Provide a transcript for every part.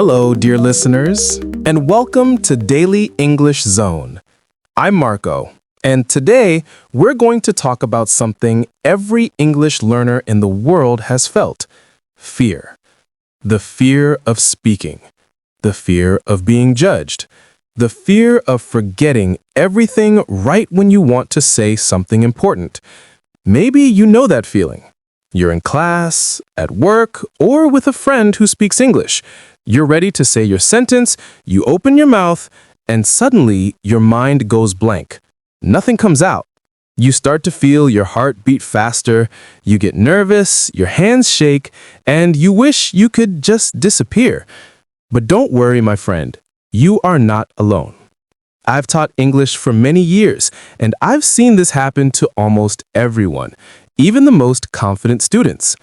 Hello, dear listeners, and welcome to Daily English Zone. I'm Marco, and today we're going to talk about something every English learner in the world has felt: fear. The fear of speaking, the fear of being judged, the fear of forgetting everything right when you want to say something important. Maybe you know that feeling. You're in class, at work, or with a friend who speaks English. You're ready to say your sentence, you open your mouth, and suddenly your mind goes blank. Nothing comes out. You start to feel your heart beat faster, you get nervous, your hands shake, and you wish you could just disappear. But don't worry, my friend. You are not alone. I've taught English for many years, and I've seen this happen to almost everyone, even the most confident students.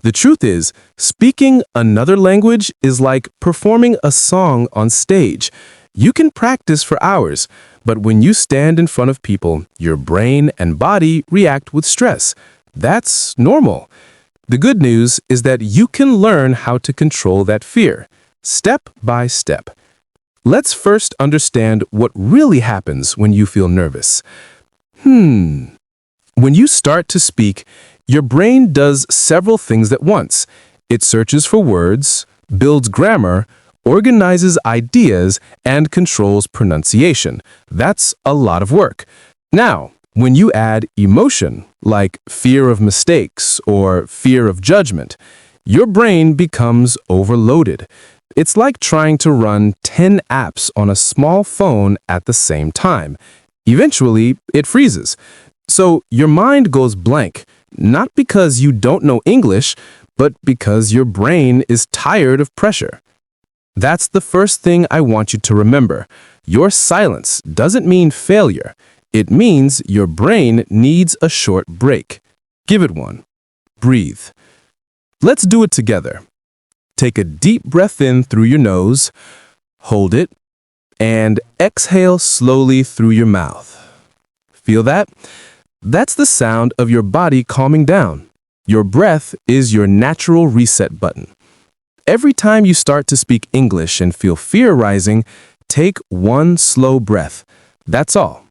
The truth is, speaking another language is like performing a song on stage. You can practice for hours, but when you stand in front of people, your brain and body react with stress. That's normal. The good news is that you can learn how to control that fear, step by step. Let's first understand what really happens when you feel nervous. When you start to speak, your brain does several things at once. It searches for words, builds grammar, organizes ideas, and controls pronunciation. That's a lot of work. Now, when you add emotion, like fear of mistakes or fear of judgment, your brain becomes overloaded. It's like trying to run 10 apps on a small phone at the same time. Eventually, it freezes. So your mind goes blank, not because you don't know English, but because your brain is tired of pressure. That's the first thing I want you to remember. Your silence doesn't mean failure. It means your brain needs a short break. Give it one. Breathe. Let's do it together. Take a deep breath in through your nose, hold it, and exhale slowly through your mouth. Feel that? That's the sound of your body calming down. Your breath is your natural reset button. Every time you start to speak English and feel fear rising, take one slow breath. That's all.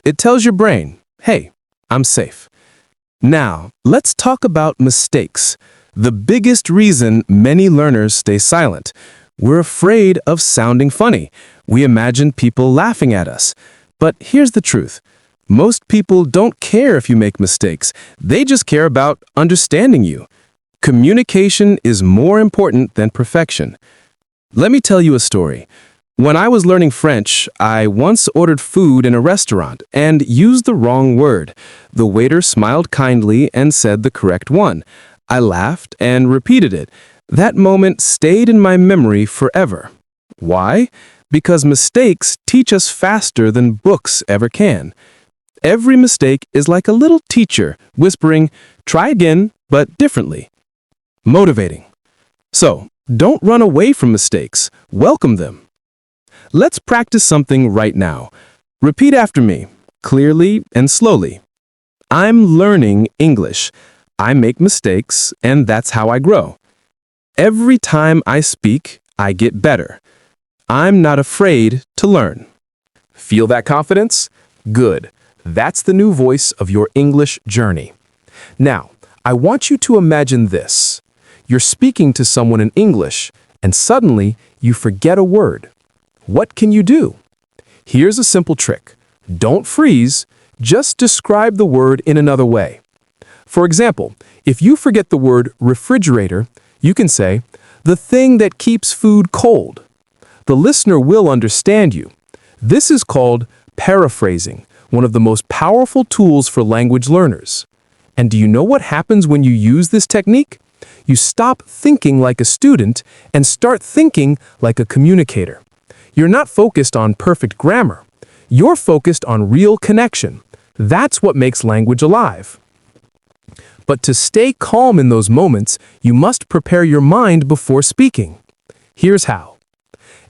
It tells your brain, hey, I'm safe. Now, let's talk about mistakes. The biggest reason many learners stay silent. We're afraid of sounding funny. We imagine people laughing at us. But here's the truth. Most people don't care if you make mistakes. They just care about understanding you. Communication is more important than perfection. Let me tell you a story. When I was learning French, I once ordered food in a restaurant and used the wrong word. The waiter smiled kindly and said the correct one. I laughed and repeated it. That moment stayed in my memory forever. Why? Because mistakes teach us faster than books ever can. Every mistake is like a little teacher whispering, try again, but differently. Motivating. So, don't run away from mistakes. Welcome them. Let's practice something right now. Repeat after me, clearly and slowly. I'm learning English. I make mistakes, and that's how I grow. Every time I speak, I get better. I'm not afraid to learn. Feel that confidence? Good. That's the new voice of your English journey. Now, I want you to imagine this. You're speaking to someone in English, and suddenly you forget a word. What can you do? Here's a simple trick. Don't freeze, just describe the word in another way. For example, if you forget the word refrigerator, you can say, the thing that keeps food cold. The listener will understand you. This is called paraphrasing, one of the most powerful tools for language learners. And do you know what happens when you use this technique? You stop thinking like a student and start thinking like a communicator. You're not focused on perfect grammar. You're focused on real connection. That's what makes language alive. But to stay calm in those moments, you must prepare your mind before speaking. Here's how.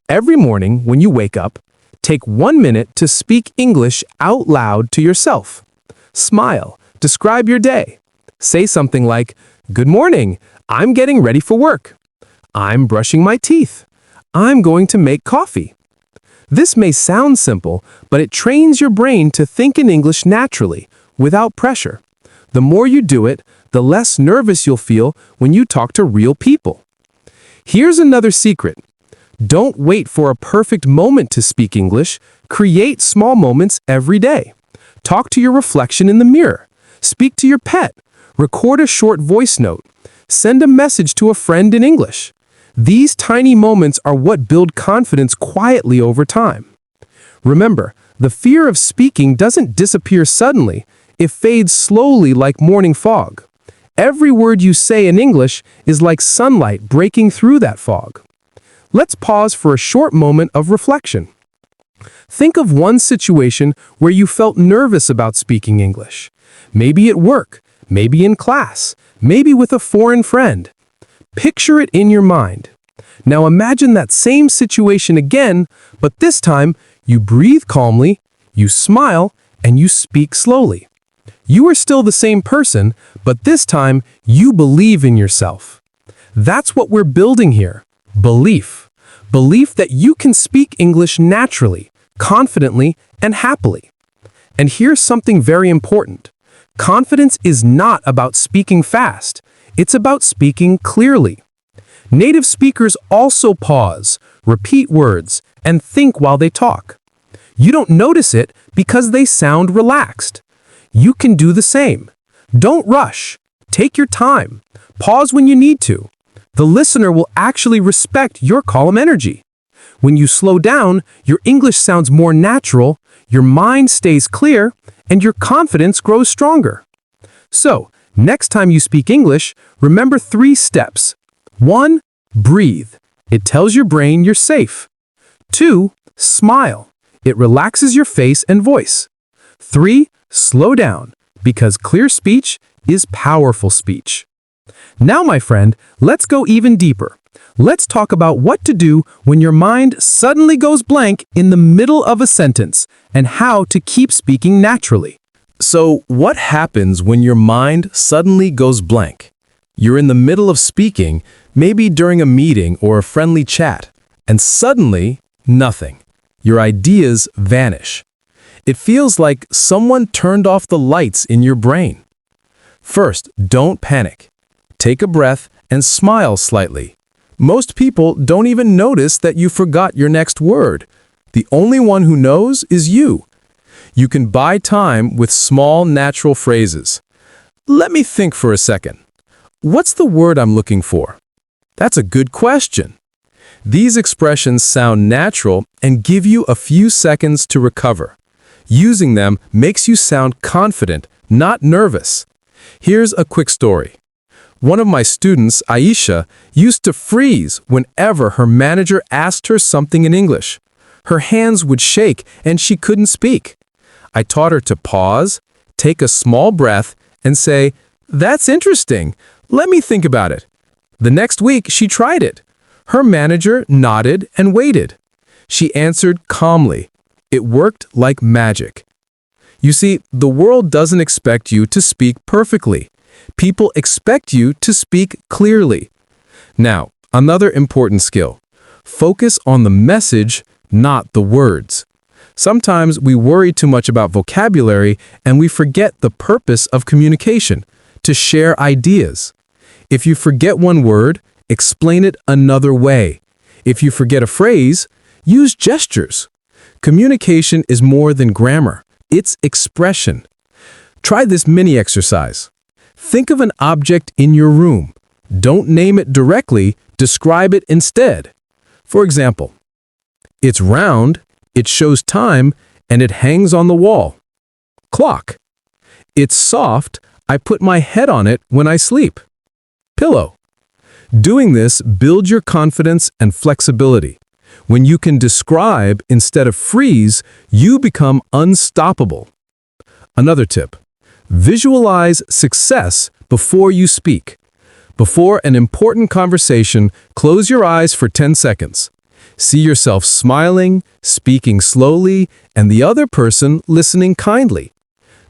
Every morning when you wake up, take 1 minute to speak English out loud to yourself. Smile. Describe your day. Say something like, good morning, I'm getting ready for work. I'm brushing my teeth. I'm going to make coffee. This may sound simple, but it trains your brain to think in English naturally, without pressure. The more you do it, the less nervous you'll feel when you talk to real people. Here's another secret. Don't wait for a perfect moment to speak English. Create small moments every day. Talk to your reflection in the mirror. Speak to your pet. Record a short voice note. Send a message to a friend in English. These tiny moments are what build confidence quietly over time. Remember, the fear of speaking doesn't disappear suddenly. It fades slowly like morning fog. Every word you say in English is like sunlight breaking through that fog. Let's pause for a short moment of reflection. Think of one situation where you felt nervous about speaking English. Maybe at work, maybe in class, maybe with a foreign friend. Picture it in your mind. Now imagine that same situation again, but this time you breathe calmly, you smile, and you speak slowly. You are still the same person, but this time you believe in yourself. That's what we're building here. Belief. Belief that you can speak English naturally, confidently, and happily. And here's something very important. Confidence is not about speaking fast. It's about speaking clearly. Native speakers also pause, repeat words, and think while they talk. You don't notice it because they sound relaxed. You can do the same. Don't rush. Take your time. Pause when you need to. The listener will actually respect your calm energy. When you slow down, your English sounds more natural, your mind stays clear, and your confidence grows stronger. So, next time you speak English, remember 3 steps. 1. Breathe. It tells your brain you're safe. 2. Smile. It relaxes your face and voice. 3. Slow down, because clear speech is powerful speech. Now, my friend, let's go even deeper. Let's talk about what to do when your mind suddenly goes blank in the middle of a sentence and how to keep speaking naturally. So, what happens when your mind suddenly goes blank? You're in the middle of speaking, maybe during a meeting or a friendly chat, and suddenly, nothing. Your ideas vanish. It feels like someone turned off the lights in your brain. First, don't panic. Take a breath and smile slightly. Most people don't even notice that you forgot your next word. The only one who knows is you. You can buy time with small, natural phrases. Let me think for a second. What's the word I'm looking for? That's a good question. These expressions sound natural and give you a few seconds to recover. Using them makes you sound confident, not nervous. Here's a quick story. One of my students, Aisha, used to freeze whenever her manager asked her something in English. Her hands would shake and she couldn't speak. I taught her to pause, take a small breath, and say, "That's interesting. Let me think about it." The next week, she tried it. Her manager nodded and waited. She answered calmly. It worked like magic. You see, the world doesn't expect you to speak perfectly. People expect you to speak clearly. Now, another important skill. Focus on the message, not the words. Sometimes we worry too much about vocabulary and we forget the purpose of communication, to share ideas. If you forget one word, explain it another way. If you forget a phrase, use gestures. Communication is more than grammar. It's expression. Try this mini exercise. Think of an object in your room. Don't name it directly, describe it instead. For example, it's round, it shows time, and it hangs on the wall. Clock. It's soft, I put my head on it when I sleep. Pillow. Doing this builds your confidence and flexibility. When you can describe instead of freeze, you become unstoppable. Another tip. Visualize success before you speak. Before an important conversation, close your eyes for 10 seconds. See yourself smiling, speaking slowly, and the other person listening kindly.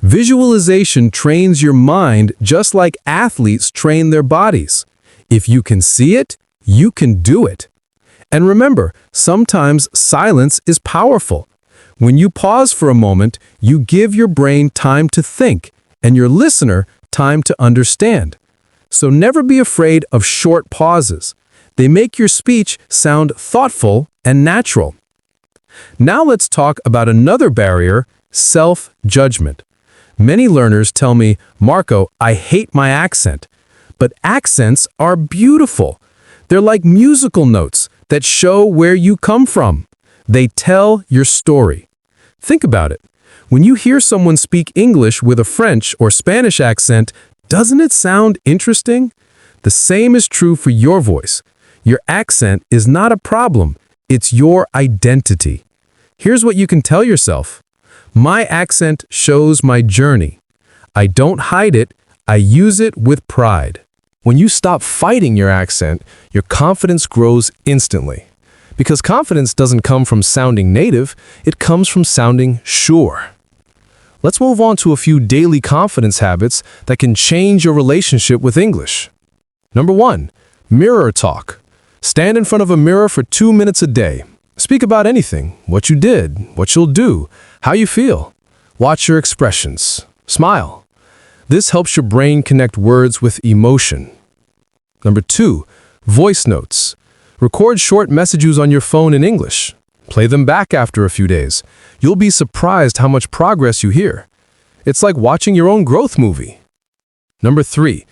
Visualization trains your mind just like athletes train their bodies. If you can see it, you can do it. And remember, sometimes silence is powerful. When you pause for a moment, you give your brain time to think and your listener time to understand. So never be afraid of short pauses. They make your speech sound thoughtful and natural. Now let's talk about another barrier, self-judgment. Many learners tell me, Marco, I hate my accent. But accents are beautiful. They're like musical notes that show where you come from. They tell your story. Think about it. When you hear someone speak English with a French or Spanish accent, doesn't it sound interesting? The same is true for your voice. Your accent is not a problem. It's your identity. Here's what you can tell yourself. My accent shows my journey. I don't hide it. I use it with pride. When you stop fighting your accent, your confidence grows instantly. Because confidence doesn't come from sounding native, it comes from sounding sure. Let's move on to a few daily confidence habits that can change your relationship with English. Number 1, mirror talk. Stand in front of a mirror for 2 minutes a day. Speak about anything, what you did, what you'll do, how you feel. Watch your expressions. Smile. This helps your brain connect words with emotion. Number 2, voice notes. Record short messages on your phone in English. Play them back after a few days. You'll be surprised how much progress you hear. It's like watching your own growth movie. Number 3,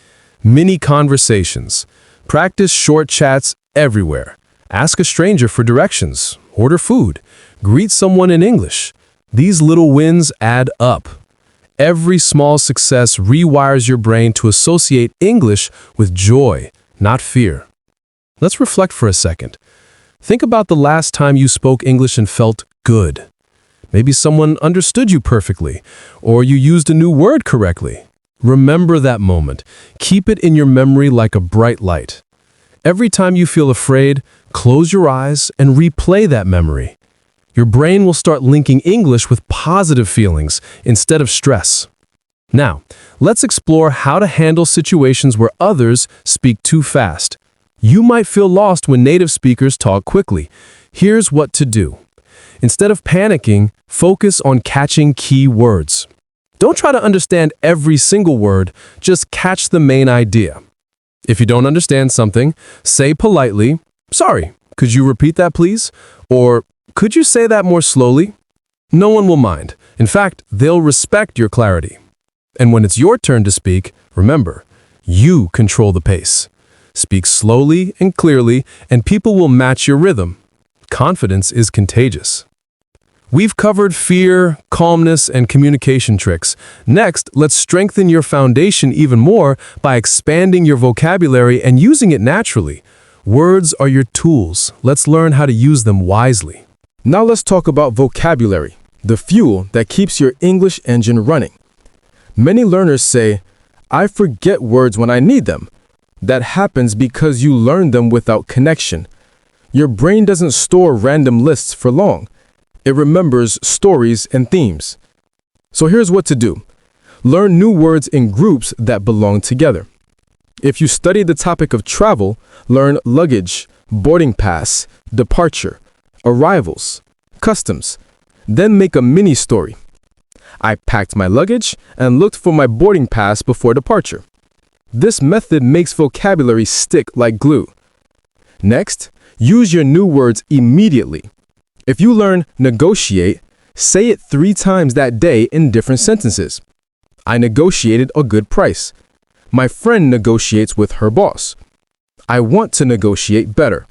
mini conversations. Practice short chats everywhere. Ask a stranger for directions. Order food. Greet someone in English. These little wins add up. Every small success rewires your brain to associate English with joy, not fear. Let's reflect for a second. Think about the last time you spoke English and felt good. Maybe someone understood you perfectly, or you used a new word correctly. Remember that moment. Keep it in your memory like a bright light. Every time you feel afraid, close your eyes and replay that memory. Your brain will start linking English with positive feelings instead of stress. Now, let's explore how to handle situations where others speak too fast. You might feel lost when native speakers talk quickly. Here's what to do. Instead of panicking, focus on catching key words. Don't try to understand every single word, just catch the main idea. If you don't understand something, say politely, "Sorry, could you repeat that please?" Or, "Could you say that more slowly?" No one will mind. In fact, they'll respect your clarity. And when it's your turn to speak, remember, you control the pace. Speak slowly and clearly, and people will match your rhythm. Confidence is contagious. We've covered fear, calmness, and communication tricks. Next, let's strengthen your foundation even more by expanding your vocabulary and using it naturally. Words are your tools. Let's learn how to use them wisely. Now let's talk about vocabulary, the fuel that keeps your English engine running. Many learners say, "I forget words when I need them." That happens because you learn them without connection. Your brain doesn't store random lists for long. It remembers stories and themes. So here's what to do. Learn new words in groups that belong together. If you study the topic of travel, learn luggage, boarding pass, departure, arrivals, customs. Then make a mini story. I packed my luggage and looked for my boarding pass before departure. This method makes vocabulary stick like glue. Next, use your new words immediately. If you learn negotiate, say it 3 times that day in different sentences. I negotiated a good price. My friend negotiates with her boss. I want to negotiate better.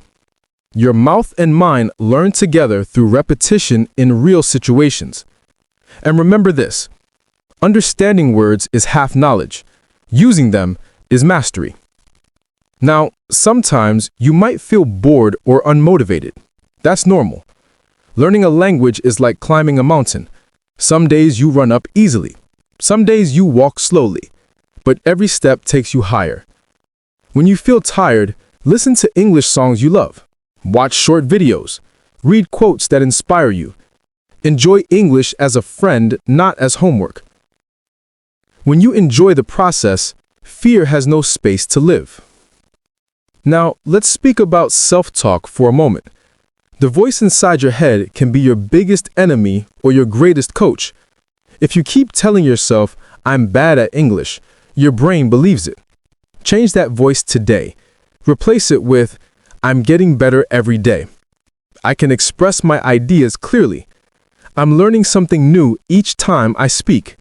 Your mouth and mind learn together through repetition in real situations. And remember this, understanding words is half knowledge. Using them is mastery. Now, sometimes you might feel bored or unmotivated. That's normal. Learning a language is like climbing a mountain. Some days you run up easily. Some days you walk slowly. But every step takes you higher. When you feel tired, listen to English songs you love. Watch short videos. Read quotes that inspire you. Enjoy English as a friend, not as homework. When you enjoy the process, fear has no space to live. Now, let's speak about self-talk for a moment. The voice inside your head can be your biggest enemy or your greatest coach. If you keep telling yourself, "I'm bad at English," your brain believes it. Change that voice today. Replace it with, "I'm getting better every day. I can express my ideas clearly. I'm learning something new each time I speak."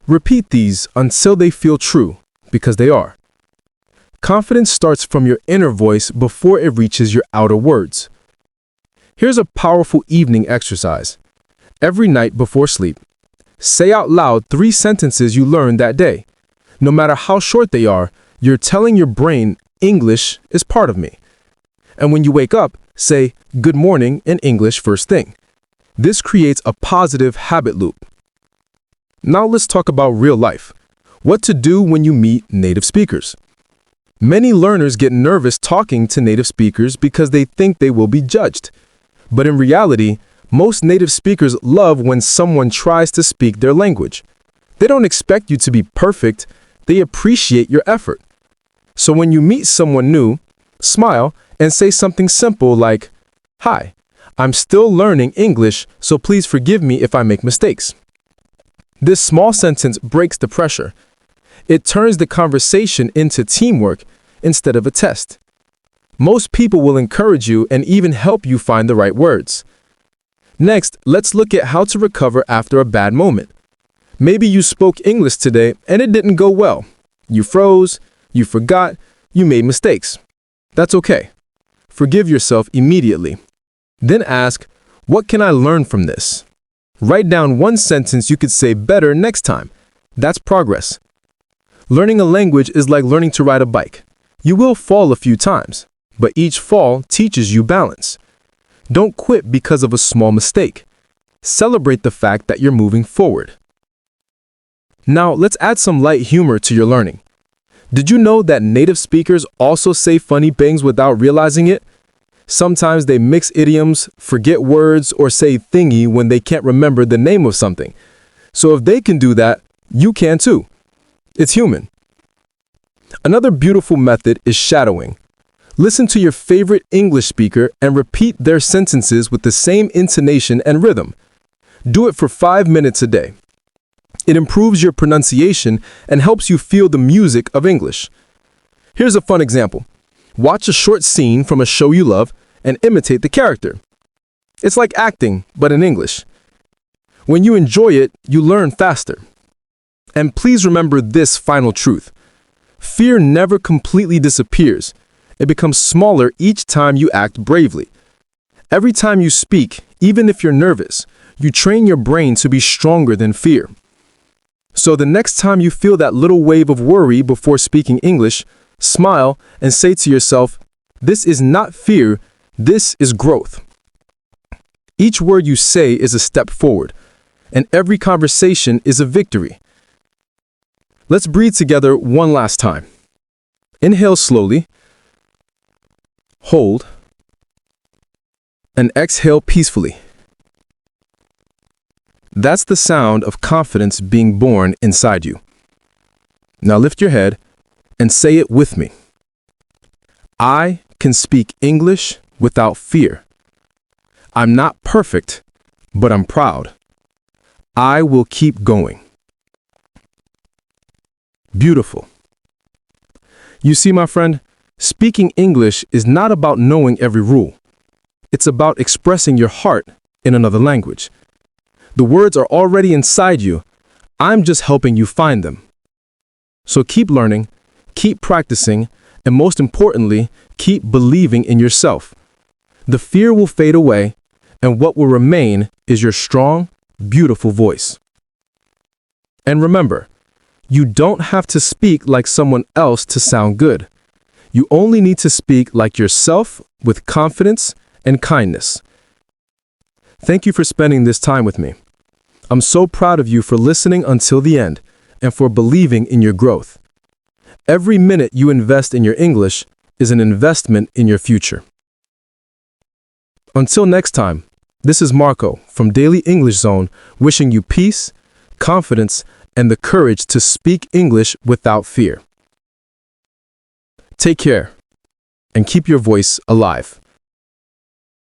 Repeat these until they feel true, because they are. Confidence starts from your inner voice before it reaches your outer words. Here's a powerful evening exercise. Every night before sleep, say out loud 3 sentences you learned that day. No matter how short they are, you're telling your brain, "English is part of me." And when you wake up, say, "Good morning" in English first thing. This creates a positive habit loop. Now let's talk about real life. What to do when you meet native speakers. Many learners get nervous talking to native speakers because they think they will be judged. But in reality, most native speakers love when someone tries to speak their language. They don't expect you to be perfect, they appreciate your effort. So when you meet someone new, smile and say something simple like, "Hi, I'm still learning English, so please forgive me if I make mistakes." This small sentence breaks the pressure. It turns the conversation into teamwork instead of a test. Most people will encourage you and even help you find the right words. Next, let's look at how to recover after a bad moment. Maybe you spoke English today and it didn't go well. You froze, you forgot, you made mistakes. That's okay. Forgive yourself immediately. Then ask, "What can I learn from this?" Write down 1 sentence you could say better next time. That's progress. Learning a language is like learning to ride a bike. You will fall a few times, but each fall teaches you balance. Don't quit because of a small mistake. Celebrate the fact that you're moving forward. Now, let's add some light humor to your learning. Did you know that native speakers also say funny things without realizing it? Sometimes they mix idioms, forget words, or say thingy when they can't remember the name of something. So if they can do that, you can too. It's human. Another beautiful method is shadowing. Listen to your favorite English speaker and repeat their sentences with the same intonation and rhythm. Do it for 5 minutes a day. It improves your pronunciation and helps you feel the music of English. Here's a fun example. Watch a short scene from a show you love and imitate the character. It's like acting, but in English. When you enjoy it, you learn faster. And please remember this final truth. Fear never completely disappears. It becomes smaller each time you act bravely. Every time you speak, even if you're nervous, you train your brain to be stronger than fear. So the next time you feel that little wave of worry before speaking English, smile and say to yourself, "This is not fear, this is growth." Each word you say is a step forward, and every conversation is a victory. Let's breathe together one last time. Inhale slowly, hold, and exhale peacefully. That's the sound of confidence being born inside you. Now lift your head and say it with me. I can speak English without fear. I'm not perfect, but I'm proud. I will keep going. Beautiful. You see, my friend, speaking English is not about knowing every rule. It's about expressing your heart in another language. The words are already inside you. I'm just helping you find them. So keep learning, keep practicing, and most importantly, keep believing in yourself. The fear will fade away, and what will remain is your strong, beautiful voice. And remember, you don't have to speak like someone else to sound good. You only need to speak like yourself with confidence and kindness. Thank you for spending this time with me. I'm so proud of you for listening until the end and for believing in your growth. Every minute you invest in your English is an investment in your future. Until next time, this is Marco from Daily English Zone wishing you peace, confidence, and the courage to speak English without fear. Take care. and keep your voice alive.